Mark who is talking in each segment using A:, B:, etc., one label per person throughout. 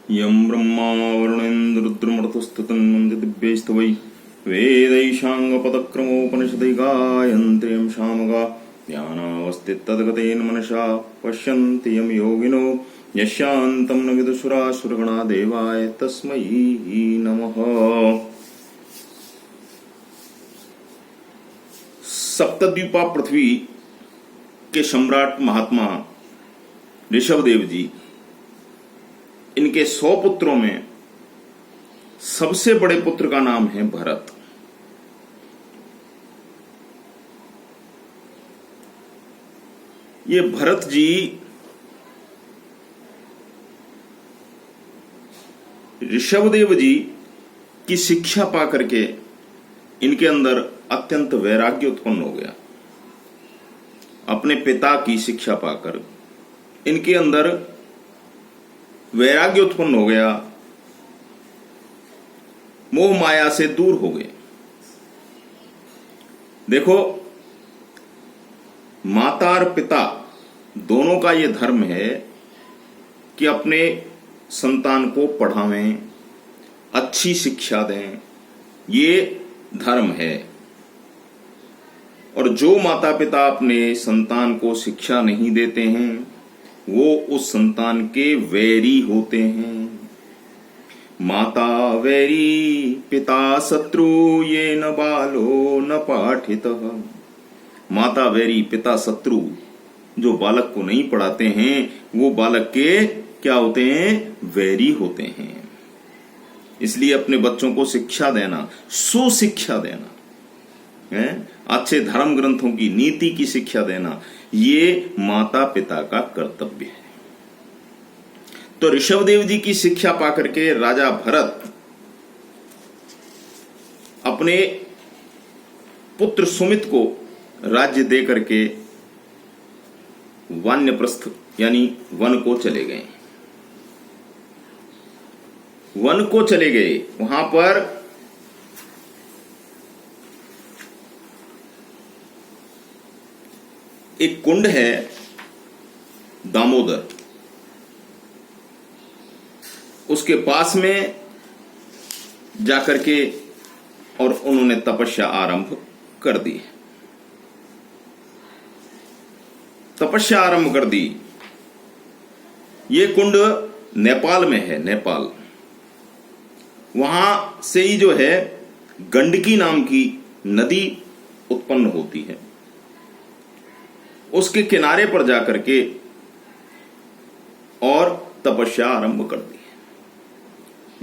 A: यं ब्रह्मा वरुणेन्द्ररुद्रमरुतस्तुतं दिव्यैस्तवै वेदैशाङ्गपदक्रमोपनिषदै गायन्त्र्यं शामगा ध्यानावस्थितद्गतेन मनसा पश्यन्ति यं योगिनो यस्यान्तं न विदुषुरासुरगणा देवाय तस्मै नमः। सप्तद्वीपा पृथ्वी के सम्राट महात्मा ऋषभदेव जी, इनके 100 पुत्रों में सबसे बड़े पुत्र का नाम है भरत। ये भरत जी ऋषभदेव जी की शिक्षा पा करके इनके अंदर अत्यंत वैराग्य उत्पन्न हो गया। अपने पिता की शिक्षा पाकर इनके अंदर वैराग्य उत्पन्न हो गया, मोह माया से दूर हो गए। देखो, माता और पिता दोनों का यह धर्म है कि अपने संतान को पढ़ावें, अच्छी शिक्षा दें, ये धर्म है। और जो माता पिता अपने संतान को शिक्षा नहीं देते हैं वो उस संतान के वैरी होते हैं। माता वैरी पिता शत्रु ये न बालो न पाठितः। माता वैरी पिता शत्रु, जो बालक को नहीं पढ़ाते हैं वो बालक के क्या होते हैं? वैरी होते हैं। इसलिए अपने बच्चों को शिक्षा देना, सुशिक्षा देना है, अच्छे धर्म ग्रंथों की नीति की शिक्षा देना, ये माता पिता का कर्तव्य है। तो ऋषभदेव जी की शिक्षा पाकर के राजा भरत अपने पुत्र सुमित को राज्य दे करके वानप्रस्थ यानी वन को चले गए। वन को चले गए, वहां पर एक कुंड है दामोदर, उसके पास में जाकर के और उन्होंने तपस्या आरंभ कर दी। तपस्या आरंभ कर दी। ये कुंड नेपाल में है, नेपाल। वहां से ही जो है गंडकी नाम की नदी उत्पन्न होती है। उसके किनारे पर जाकर के और तपस्या आरंभ कर दी है।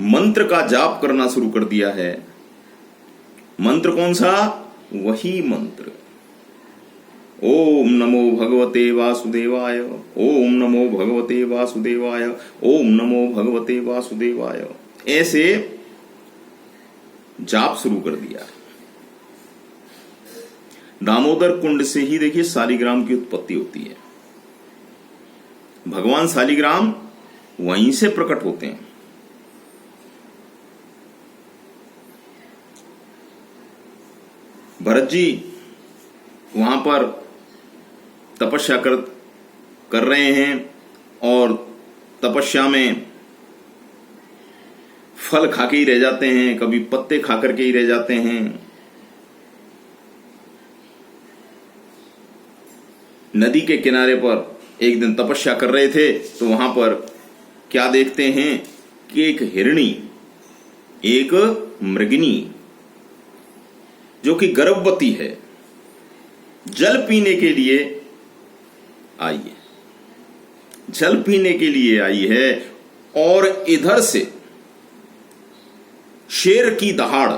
A: मंत्र का जाप करना शुरू कर दिया है। मंत्र कौन सा? वही मंत्र, ओम नमो भगवते वासुदेवाय, ओम नमो भगवते वासुदेवाय, ओम नमो भगवते वासुदेवाय, ऐसे जाप शुरू कर दिया। दामोदर कुंड से ही देखिए शालिग्राम की उत्पत्ति होती है। भगवान शालिग्राम वहीं से प्रकट होते हैं। भरत जी वहां पर तपस्या कर रहे हैं और तपस्या में फल खा के ही रह जाते हैं, कभी पत्ते खा करके ही रह जाते हैं। नदी के किनारे पर एक दिन तपस्या कर रहे थे तो वहां पर क्या देखते हैं कि एक हिरणी, एक मृगिनी जो कि गर्भवती है, जल पीने के लिए आई है। जल पीने के लिए आई है और इधर से शेर की दहाड़,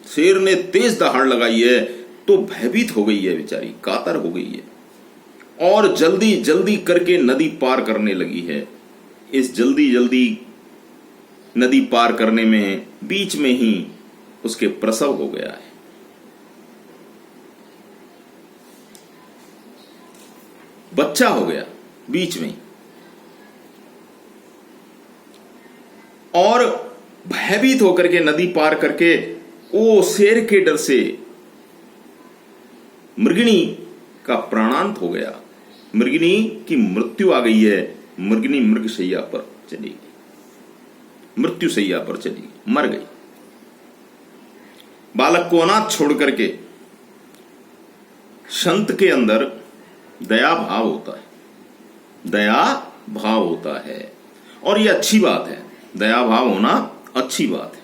A: शेर ने तेज दहाड़ लगाई है तो भयभीत हो गई है बेचारी, कातर हो गई है और जल्दी जल्दी करके नदी पार करने लगी है। इस जल्दी जल्दी नदी पार करने में बीच में ही उसके प्रसव हो गया है। बच्चा हो गया बीच में, और भयभीत होकर के नदी पार करके वो शेर के डर से मृगिणी का प्राणांत हो गया। मृगिणी की मृत्यु आ गई है। मृगिणी मृगशैया पर चली गई। मृत्यु सैया पर चली, मर गई। बालक को अनाथ छोड़ करके संत के अंदर दया भाव होता है, दया भाव होता है, और ये अच्छी बात है, दया भाव होना अच्छी बात है।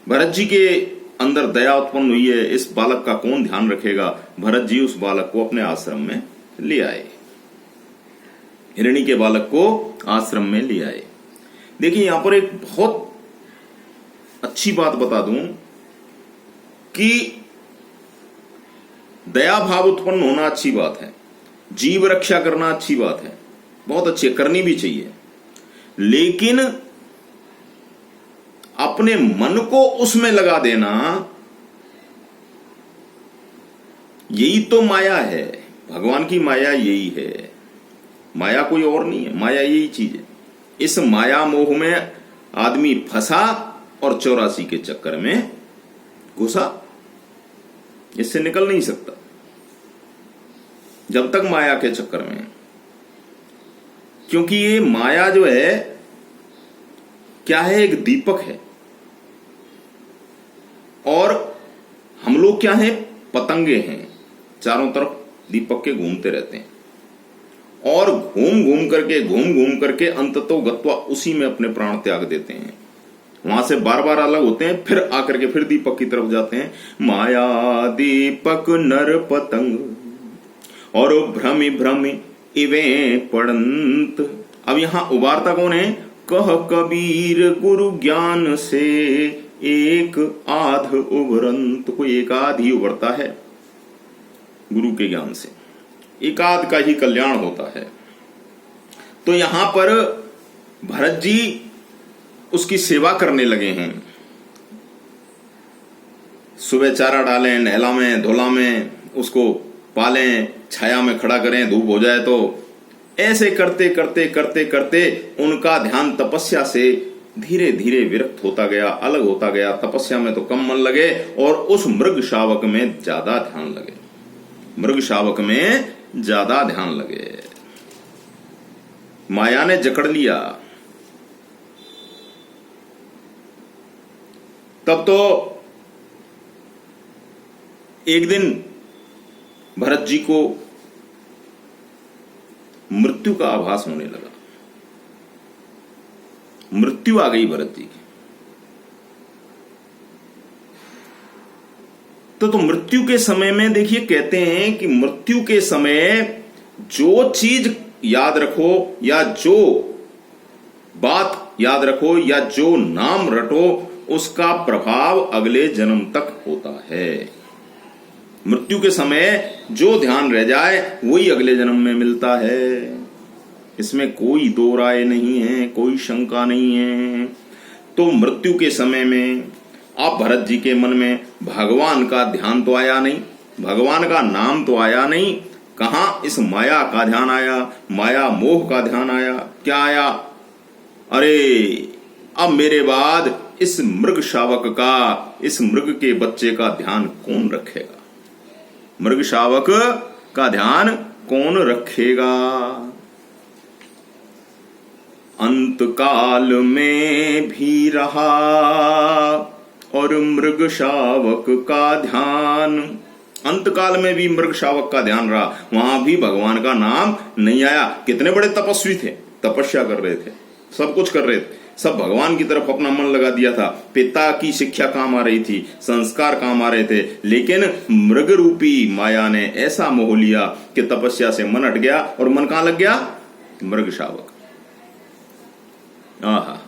A: भरत जी के अंदर दया उत्पन्न हुई है, इस बालक का कौन ध्यान रखेगा? भरत जी उस बालक को अपने आश्रम में ले आए, हिरणी के बालक को आश्रम में ले आए। देखिए यहां पर एक बहुत अच्छी बात बता दूं कि दया भाव उत्पन्न होना अच्छी बात है, जीव रक्षा करना अच्छी बात है, बहुत अच्छी है, करनी भी चाहिए, लेकिन अपने मन को उसमें लगा देना, यही तो माया है। भगवान की माया यही है, माया कोई और नहीं है, माया यही चीज है। इस माया मोह में आदमी फंसा और 84 के चक्कर में घुसा, इससे निकल नहीं सकता जब तक माया के चक्कर में। क्योंकि ये माया जो है क्या है, एक दीपक है, और हम लोग क्या हैं, पतंगे हैं, चारों तरफ दीपक के घूमते रहते हैं, और घूम घूम करके अंततो गत्वा उसी में अपने प्राण त्याग देते हैं। वहां से बार बार अलग होते हैं, फिर आकर के फिर दीपक की तरफ जाते हैं। माया दीपक नर पतंग और भ्रमि भ्रमि इवे पड़ंत। अब यहां उबारता कौन है? कह कबीर गुरु ज्ञान से एक आध उभरंत। कोई एक आध ही उभरता है गुरु के ज्ञान से, एक आध का ही कल्याण होता है। तो यहां पर भरत जी उसकी सेवा करने लगे हैं, सुबह चारा डालें, नहलावें धुलावें, उसको पालें, छाया में खड़ा करें, धूप हो जाए तो। ऐसे करते करते करते करते उनका ध्यान तपस्या से धीरे धीरे विरक्त होता गया, अलग होता गया। तपस्या में तो कम मन लगे और उस मृग शावक में ज्यादा ध्यान लगे, मृग शावक में ज्यादा ध्यान लगे। माया ने जकड़ लिया। तब तो एक दिन भरत जी को मृत्यु का आभास होने लगा, मृत्यु आ गई भरत जी की। तो मृत्यु के समय में देखिए कहते हैं कि मृत्यु के समय जो चीज याद रखो या जो बात याद रखो या जो नाम रटो, उसका प्रभाव अगले जन्म तक होता है। मृत्यु के समय जो ध्यान रह जाए वही अगले जन्म में मिलता है, इसमें कोई दो राय नहीं है, कोई शंका नहीं है। तो मृत्यु के समय में आप भरत जी के मन में भगवान का ध्यान तो आया नहीं, भगवान का नाम तो आया नहीं, कहां इस माया का ध्यान आया, माया मोह का ध्यान आया। क्या आया? अरे अब मेरे बाद इस मृग शावक का, इस मृग के बच्चे का ध्यान कौन रखेगा? मृग शावक का ध्यान कौन रखेगा? अंत काल में भी रहा और मृग शावक का ध्यान, अंत काल में भी मृग शावक का ध्यान रहा, वहां भी भगवान का नाम नहीं आया। कितने बड़े तपस्वी थे, तपस्या कर रहे थे, सब कुछ कर रहे थे, सब भगवान की तरफ अपना मन लगा दिया था। पिता की शिक्षा काम आ रही थी, संस्कार काम आ रहे थे, लेकिन मृग रूपी माया ने ऐसा मोह लिया कि तपस्या से मन हट गया और मन कहां लग गया? मृग शावक। आहा।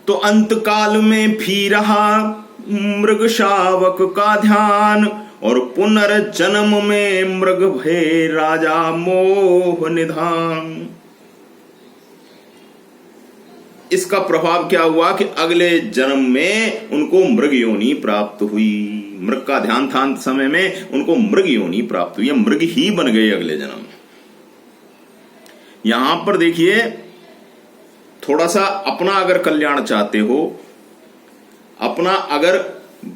A: तो अंत काल में भी रहा मृग शावक का ध्यान और पुनर्जन्म में मृग भय राजा मोह निधान। इसका प्रभाव क्या हुआ कि अगले जन्म में उनको मृग योनि प्राप्त हुई। मृग का ध्यान था अंत समय में, उनको मृग योनि प्राप्त हुई, मृग ही बन गए अगले जन्म। यहां पर देखिए थोड़ा सा अपना अगर कल्याण चाहते हो, अपना अगर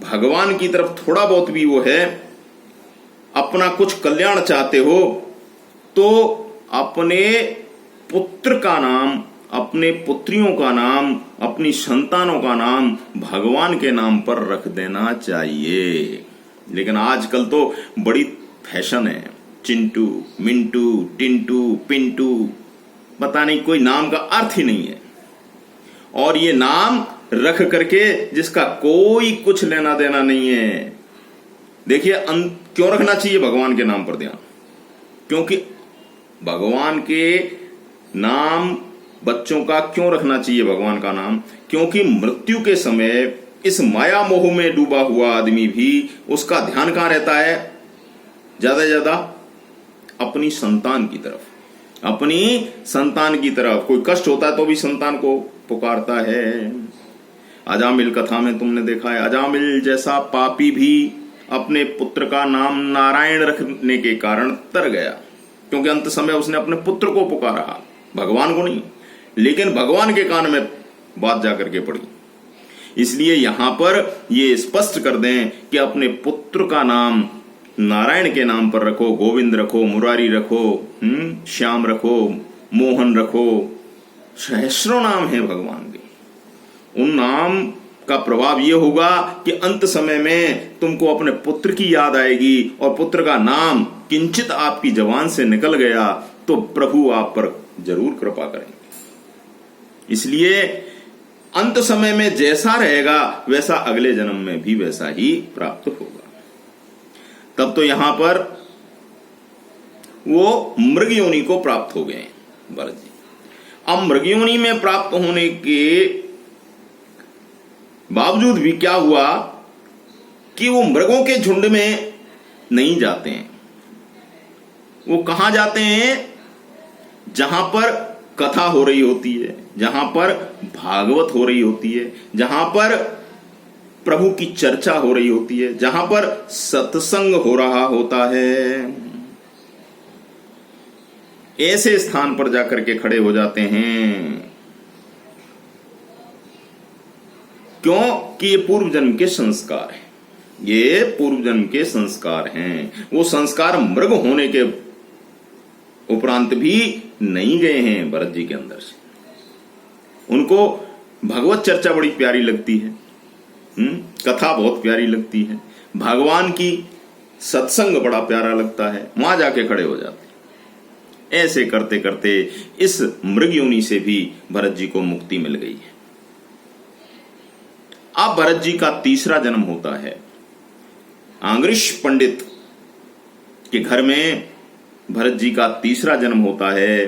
A: भगवान की तरफ थोड़ा बहुत भी वो है, अपना कुछ कल्याण चाहते हो, तो अपने पुत्र का नाम, अपने पुत्रियों का नाम, अपनी संतानों का नाम भगवान के नाम पर रख देना चाहिए। लेकिन आजकल तो बड़ी फैशन है, चिंटू, मिंटू, टिंटू, पिंटू, पता नहीं, कोई नाम का अर्थ ही नहीं है। और ये नाम रख करके जिसका कोई कुछ लेना देना नहीं है। देखिए क्यों रखना चाहिए भगवान के नाम पर ध्यान? क्योंकि भगवान के नाम, बच्चों का क्यों रखना चाहिए भगवान का नाम? क्योंकि मृत्यु के समय इस माया मोह में डूबा हुआ आदमी भी, उसका ध्यान कहां रहता है? ज्यादा से ज्यादा अपनी संतान की तरफ, अपनी संतान की तरफ। कोई कष्ट होता है तो भी संतान को पुकारता है। अजामिल कथा में तुमने देखा है, अजामिल जैसा पापी भी अपने पुत्र का नाम नारायण रखने के कारण तर गया, क्योंकि अंत समय उसने अपने पुत्र को पुकारा, भगवान को नहीं। लेकिन भगवान के कान में बात जाकर के पड़ी। इसलिए यहां पर ये स्पष्ट कर दें कि अपने पुत्र का नाम नारायण के नाम पर रखो। गोविंद रखो, मुरारी रखो, श्याम रखो, मोहन रखो, सहस्रों नाम है भगवान के। उन नाम का प्रभाव यह होगा कि अंत समय में तुमको अपने पुत्र की याद आएगी, और पुत्र का नाम किंचित आपकी जबान से निकल गया तो प्रभु आप पर जरूर कृपा करेंगे। इसलिए अंत समय में जैसा रहेगा वैसा अगले जन्म में भी वैसा ही प्राप्त होगा। तब तो यहां पर वो मृग योनि को प्राप्त हो गए भरत जी। अब मृग योनि में प्राप्त होने के बावजूद भी क्या हुआ कि वो मृगों के झुंड में नहीं जाते हैं। वो कहां जाते हैं? जहां पर कथा हो रही होती है, जहां पर भागवत हो रही होती है, जहां पर प्रभु की चर्चा हो रही होती है, जहां पर सत्संग हो रहा होता है। ऐसे स्थान पर जाकर के खड़े हो जाते हैं। क्यों? कि ये पूर्व जन्म के संस्कार हैं, ये पूर्व जन्म के संस्कार हैं। वो संस्कार मृग होने के उपरांत भी नहीं गए हैं भरत जी के अंदर से। उनको भगवत चर्चा बड़ी प्यारी लगती है, कथा बहुत प्यारी लगती है, भगवान की सत्संग बड़ा प्यारा लगता है, वहां जाके खड़े हो जाते हैं। ऐसे करते करते इस मृग योनि से भी भरत जी को मुक्ति मिल गई है। अब भरत जी का तीसरा जन्म होता है। आंग्रिश पंडित के घर में भरत जी का तीसरा जन्म होता है।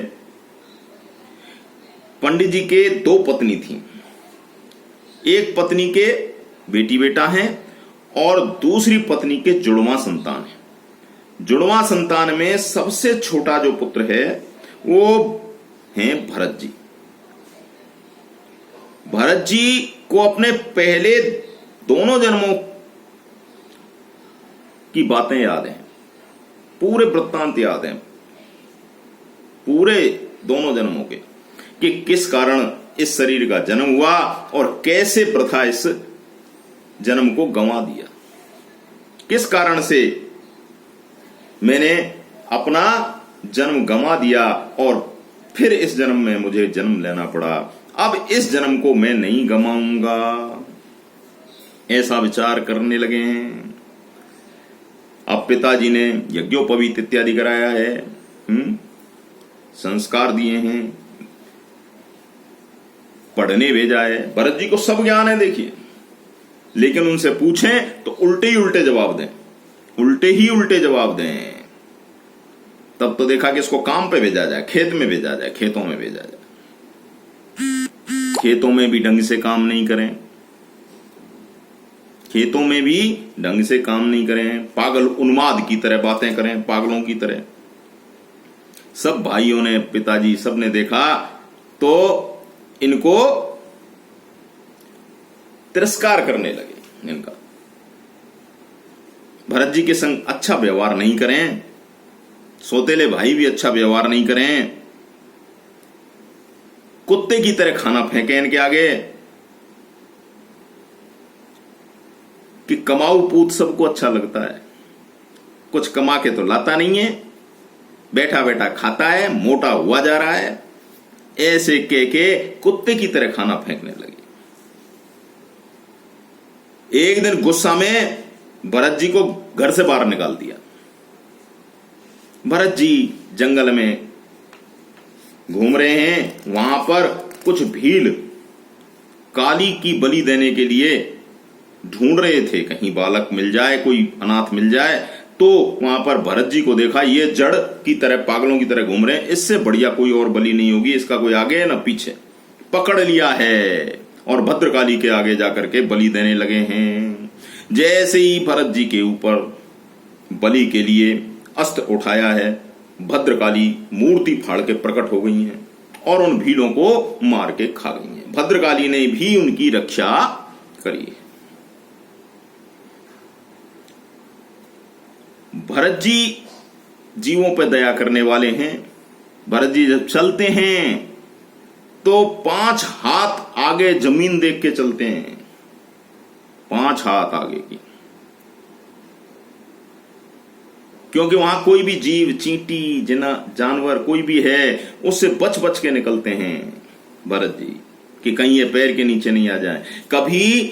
A: पंडित जी के दो पत्नी थी। एक पत्नी के बेटी बेटा है और दूसरी पत्नी के जुड़वा संतान है। जुड़वा संतान में सबसे छोटा जो पुत्र है वो है भरत जी। भरत जी को अपने पहले दोनों जन्मों की बातें याद हैं, पूरे वृत्तांत याद हैं, पूरे दोनों जन्मों के, कि किस कारण इस शरीर का जन्म हुआ और कैसे प्रथा इस जन्म को गंवा दिया, किस कारण से मैंने अपना जन्म गंवा दिया और फिर इस जन्म में मुझे जन्म लेना पड़ा। अब इस जन्म को मैं नहीं गंवाऊंगा, ऐसा विचार करने लगे हैं। अब पिताजी ने यज्ञोपवीत इत्यादि कराया है, संस्कार दिए हैं, पढ़ने भेजा है। भरत जी को सब ज्ञान है देखिए, लेकिन उनसे पूछें तो उल्टे ही उल्टे जवाब दें, उल्टे ही उल्टे जवाब दें। तब तो देखा कि इसको काम पे भेजा जाए, खेत में भेजा जाए, खेतों में भेजा जाए। खेतों में भी ढंग से काम नहीं करें, खेतों में भी ढंग से काम नहीं करें, पागल उन्माद की तरह बातें करें, पागलों की तरह। सब भाइयों ने, पिताजी सब ने देखा तो इनको तिरस्कार करने लगे। इनका भरत जी के संग अच्छा व्यवहार नहीं करें, सौतेले भाई भी अच्छा व्यवहार नहीं करें, कुत्ते की तरह खाना फेंके इनके आगे कि कमाऊ पूत सबको अच्छा लगता है, कुछ कमा के तो लाता नहीं है, बैठा बैठा खाता है, मोटा हुआ जा रहा है, ऐसे कह के कुत्ते की तरह खाना फेंकने लगे। एक दिन गुस्सा में भरत जी को घर से बाहर निकाल दिया। भरत जी जंगल में घूम रहे हैं, वहां पर कुछ भील काली की बलि देने के लिए ढूंढ रहे थे, कहीं बालक मिल जाए, कोई अनाथ मिल जाए। तो वहां पर भरत जी को देखा, ये जड़ की तरह पागलों की तरह घूम रहे हैं, इससे बढ़िया कोई और बलि नहीं होगी, इसका कोई आगे है ना पीछे। पकड़ लिया है और भद्रकाली के आगे जाकर के बलि देने लगे हैं। जैसे ही भरत जी के ऊपर बलि के लिए अस्त्र उठाया है, भद्रकाली मूर्ति फाड़ के प्रकट हो गई हैं और उन भीलों को मार के खा गई हैं। भद्रकाली ने भी उनकी रक्षा करी। भरत जी जीवों पर दया करने वाले हैं। भरत जी जब चलते हैं तो 5 हाथ आगे जमीन देख के चलते हैं, 5 हाथ आगे की, क्योंकि वहां कोई भी जीव, चींटी, जानवर कोई भी है, उससे बच बच के निकलते हैं भरत जी, कि कहीं ये पैर के नीचे नहीं आ जाए। कभी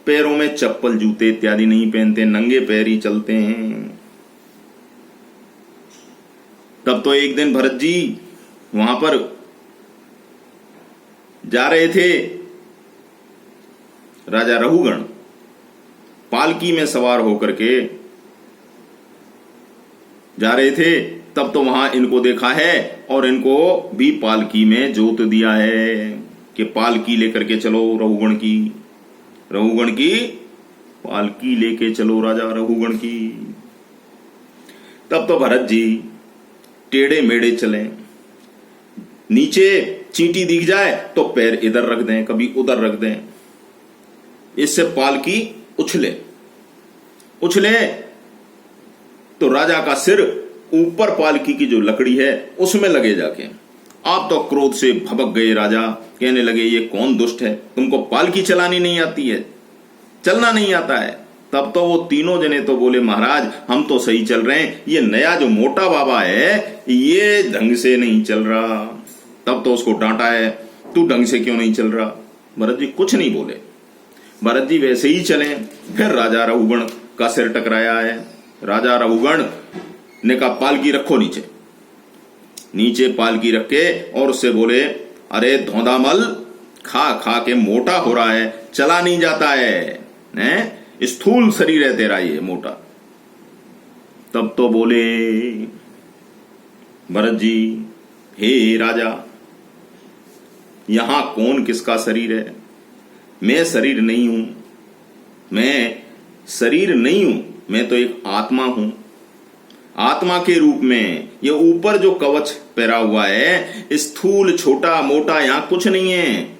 A: पैरों में चप्पल, जूते इत्यादि नहीं पहनते, नंगे पैर ही चलते हैं। तब तो एक दिन भरत जी वहां पर जा रहे थे, राजा रहुगण पालकी में सवार होकर के जा रहे थे। तब तो वहां इनको देखा है और इनको भी पालकी में जोत दिया है कि पालकी लेकर के चलो रहुगण की पालकी लेके चलो राजा रहुगण की। तब तो भरत जी टेढ़े मेढ़े चले, नीचे चींटी दिख जाए तो पैर इधर रख दें, कभी उधर रख दें, इससे पालकी उछले तो राजा का सिर ऊपर पालकी की जो लकड़ी है उसमें लगे जाके। आप तो क्रोध से भभक गए राजा, कहने लगे ये कौन दुष्ट है, तुमको पालकी चलानी नहीं आती है, चलना नहीं आता है। तब तो वो तीनों जने तो बोले महाराज हम तो सही चल रहे हैं, ये नया जो मोटा बाबा है ये ढंग से नहीं चल रहा। तब तो उसको डांटा है, तू ढंग से क्यों नहीं चल रहा। भरत जी कुछ नहीं बोले, भरत जी वैसे ही चले। फिर राजा रहुगण का सिर टकराया है। राजा रहुगण ने कहा पालकी रखो नीचे पालकी रख के, और उससे बोले अरे धौंधामल, खा खा के मोटा हो रहा है, चला नहीं जाता है, स्थूल शरीर है तेरा ये मोटा। तब तो बोले भरत जी, हे राजा, यहां कौन किसका शरीर है, मैं शरीर नहीं हूं, मैं तो एक आत्मा हूं। आत्मा के रूप में ये ऊपर जो कवच पहरा हुआ है, स्थूल छोटा मोटा यहां कुछ नहीं है।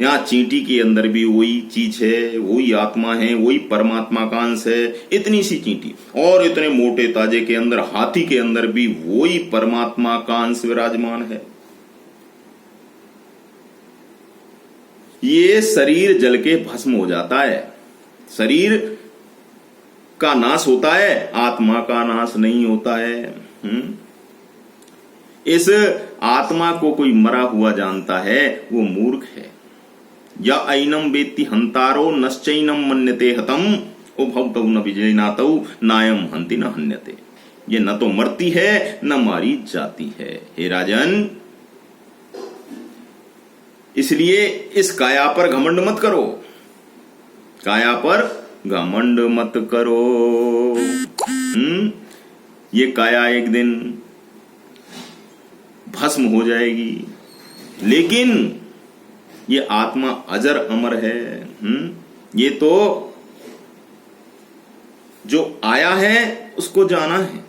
A: यहां चींटी के अंदर भी वही चीज है, वही आत्मा है, वही परमात्मा का अंश है। इतनी सी चींटी, और इतने मोटे ताजे के अंदर, हाथी के अंदर भी वही परमात्मा का अंश विराजमान है। ये शरीर जल के भस्म हो जाता है, शरीर का नाश होता है, आत्मा का नाश नहीं होता है। इस आत्मा को कोई मरा हुआ जानता है वो मूर्ख है। या ऐनम वेत्ति हंतारो नश्चैनम मन्यते हतम उभवतौ न विजयनातौ नायम हंति न हन्यते। ये न तो मरती है न मारी जाती है। हे राजन, इसलिए इस काया पर घमंड मत करो, काया पर घमंड मत करो। ये काया एक दिन भस्म हो जाएगी, लेकिन ये आत्मा अजर अमर है। ये तो जो आया है उसको जाना है,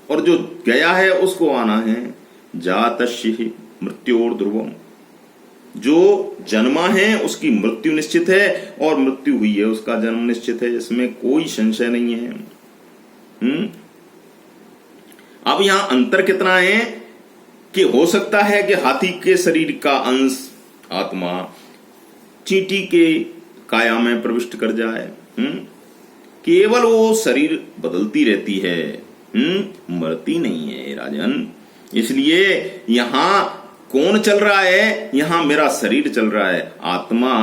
A: और जो गया है उसको आना है। जातस्य मृत्योर ध्रुवम, जो जन्मा है उसकी मृत्यु निश्चित है, और मृत्यु हुई है उसका जन्म निश्चित है, इसमें कोई संशय नहीं है। अब यहां अंतर कितना है कि हो सकता है कि हाथी के शरीर का अंश आत्मा चींटी के काया में प्रविष्ट कर जाए। केवल वो शरीर बदलती रहती है, मरती नहीं है राजन। इसलिए यहां कौन चल रहा है? यहां मेरा शरीर चल रहा है। आत्मा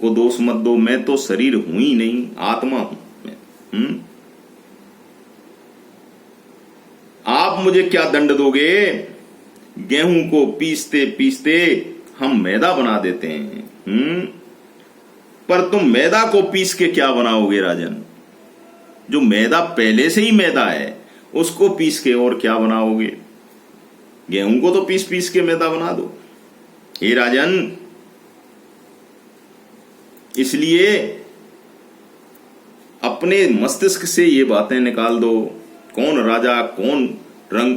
A: को दोष मत दो, मैं तो शरीर हूं ही नहीं, आत्मा हूं मैं। आप मुझे क्या दंड दोगे? गेहूं को पीसते पीसते हम मैदा बना देते हैं। पर तुम मैदा को पीस के क्या बनाओगे राजन? जो मैदा पहले से ही मैदा है उसको पीस के और क्या बनाओगे? गेहूं को तो पीस पीस के मैदा बना दो। हे राजन, इसलिए अपने मस्तिष्क से ये बातें निकाल दो। कौन राजा, कौन रंग?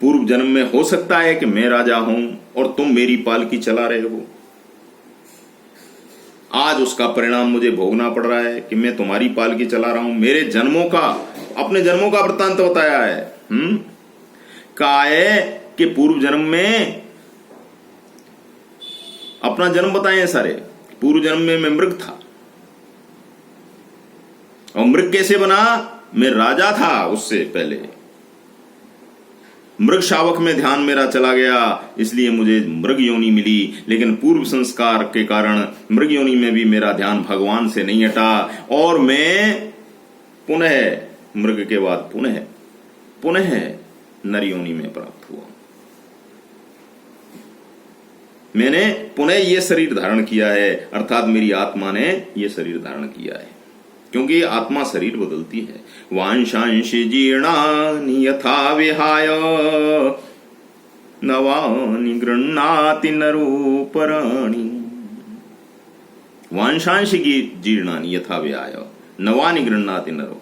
A: पूर्व जन्म में हो सकता है कि मैं राजा हूं और तुम मेरी पालकी चला रहे हो। आज उसका परिणाम मुझे भोगना पड़ रहा है कि मैं तुम्हारी पालकी चला रहा हूं। मेरे जन्मों का, अपने जन्मों का वृत्तांत बताया है। कहा है कि पूर्व जन्म में, अपना जन्म बताए सारे। पूर्व जन्म में मैं मृग था, और मृग कैसे बना? मैं राजा था उससे पहले। मृग शावक में ध्यान मेरा चला गया, इसलिए मुझे मृग योनि मिली। लेकिन पूर्व संस्कार के कारण मृग योनि में भी मेरा ध्यान भगवान से नहीं हटा, और मैं पुनः मृग के बाद पुनः नर योनि में प्राप्त हुआ। मैंने पुनः ये शरीर धारण किया है, अर्थात मेरी आत्मा ने ये शरीर धारण किया है, क्योंकि आत्मा शरीर बदलती है। वांशांशि जीर्णानि यथा विहाय नवानि गृह्णाति नरोपराणि। वांशांशि जीर्णानि यथा विहाय नवानि गृह्णाति नरो।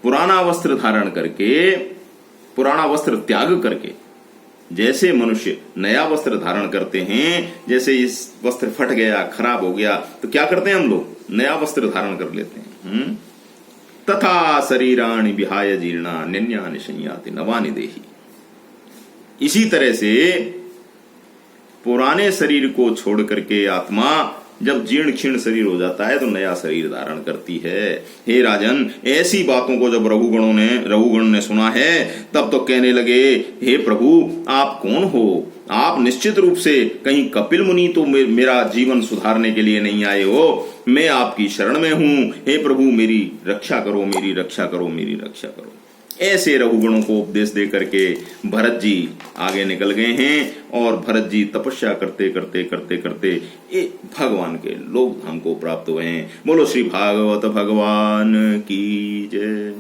A: पुराना वस्त्र धारण करके, पुराना वस्त्र त्याग करके, जैसे मनुष्य नया वस्त्र धारण करते हैं, जैसे इस वस्त्र फट गया, खराब हो गया, तो क्या करते हैं हम लोग? नया वस्त्र धारण कर लेते हैं। तथा शरीराणि विहाय जीर्णा नन्यानि संयाति नवानि देहि। इसी तरह से पुराने शरीर को छोड़ करके आत्मा जब जीर्ण क्षीण शरीर हो जाता है तो नया शरीर धारण करती है। हे राजन, ऐसी बातों को जब रघुगण ने सुना है, तब तो कहने लगे, हे प्रभु आप कौन हो? आप निश्चित रूप से कहीं कपिल मुनि तो मेरा जीवन सुधारने के लिए नहीं आए हो। मैं आपकी शरण में हूं। हे प्रभु मेरी रक्षा करो, मेरी रक्षा करो, मेरी रक्षा करो। ऐसे रघुगणों को उपदेश दे करके भरत जी आगे निकल गए हैं, और भरत जी तपस्या करते करते करते करते भगवान के लोक धाम को प्राप्त हुए हैं। बोलो श्री भागवत भगवान की जय।